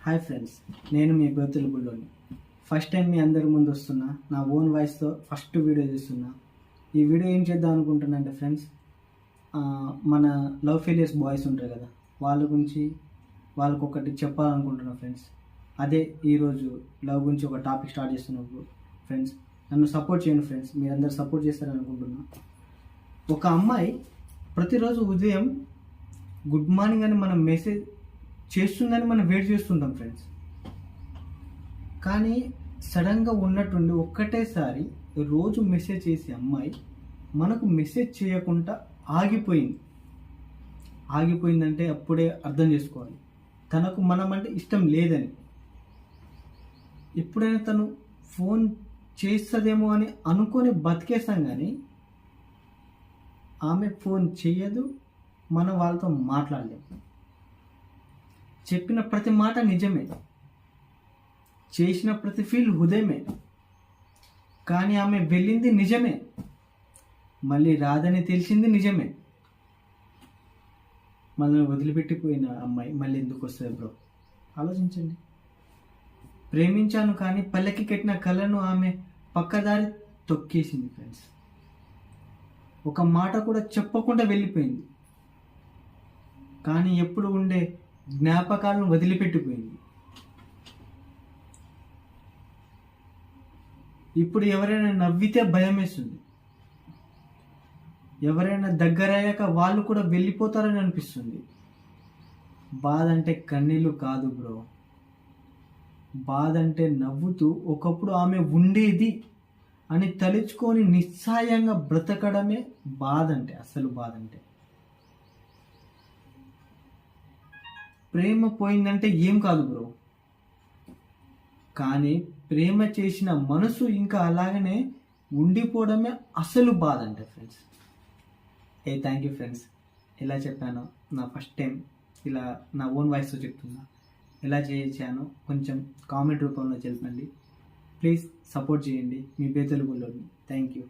Hi friends, నేను మీ బేతులు బుల్లోని. First time మీ అందరి ముందు వస్తున్నా, నా ఓన్ వాయిస్తో ఫస్ట్ వీడియో చేస్తున్నా. ఈ వీడియో ఏం చేద్దాం అనుకుంటున్నా అంటే ఫ్రెండ్స్, మన లవ్ ఫెయిలియర్స్ బాయ్స్ ఉంటారు కదా, వాళ్ళ గురించి వాళ్ళకు ఒకటి చెప్పాలనుకుంటున్నా ఫ్రెండ్స్. అదే ఈరోజు లవ్ గురించి ఒక టాపిక్ స్టార్ట్ చేస్తున్నప్పుడు ఫ్రెండ్స్, నన్ను సపోర్ట్ చేయండి ఫ్రెండ్స్. మీరందరూ సపోర్ట్ చేస్తారని అనుకుంటున్నా. ఒక అమ్మాయి ప్రతిరోజు ఉదయం గుడ్ మార్నింగ్ అని మనం మెసేజ్ చేస్తుందని మనం వెయిట్ చేస్తుంటాం ఫ్రెండ్స్. కానీ సడన్గా ఉన్నట్టుండి ఒక్కటేసారి రోజు మెసేజ్ చేసే అమ్మాయి మనకు మెసేజ్ చేయకుండా ఆగిపోయిందంటే అప్పుడే అర్థం చేసుకోవాలి, తనకు మనం అంటే ఇష్టం లేదని. ఎప్పుడైనా తను ఫోన్ చేస్తుందేమో అని అనుకొని బతికేస్తాం, కానీ ఆమె ఫోన్ చేయదు, మనం వాళ్ళతో మాట్లాడలేము. చెప్పిన ప్రతి మాట నిజమే, చేసిన ప్రతి ఫీల్ హృదయమే, కానీ ఆమె వెళ్ళింది నిజమే, మళ్ళీ రాదని తెలిసింది నిజమే. మనల్ని వదిలిపెట్టిపోయిన అమ్మాయి మళ్ళీ ఎందుకు వస్తుంది బ్రో? ఆలోచించండి. ప్రేమించాను కానీ పల్లెకి కట్టిన కళను ఆమె పక్కదారి తొక్కేసింది ఫ్రెండ్స్. ఒక మాట కూడా చెప్పకుండా వెళ్ళిపోయింది, కానీ ఎప్పుడు ఉండే జ్ఞాపకాలను వదిలిపెట్టిపోయింది. ఇప్పుడు ఎవరైనా నవ్వితే భయం వేస్తుంది, ఎవరైనా దగ్గరయ్యాక వాళ్ళు కూడా వెళ్ళిపోతారని అనిపిస్తుంది. బాధ అంటే కన్నీళ్ళు కాదు బ్రో, బాధ అంటే నవ్వుతూ ఒకప్పుడు ఆమె ఉండేది అని తలుచుకొని నిస్సాయంగా బ్రతకడమే బాధ అంటే. అసలు బాధ అంటే ప్రేమ పోయిందంటే ఏం కాదు బ్రో, కానీ ప్రేమ చేసిన మనసు ఇంకా అలాగనే ఉండిపోవడమే అసలు బాధ అంటే ఫ్రెండ్స్. Thank you friends. ఎలా చెప్పానో, నా ఫస్ట్ టైం ఇలా నా ఓన్ వాయిస్తో చెప్తున్నా. ఎలా చేయించానో కొంచెం కామెంట్ రూపంలో చెప్పండి ప్లీజ్. సపోర్ట్ చేయండి మీ బేతులు బుల్లోని. Thank you.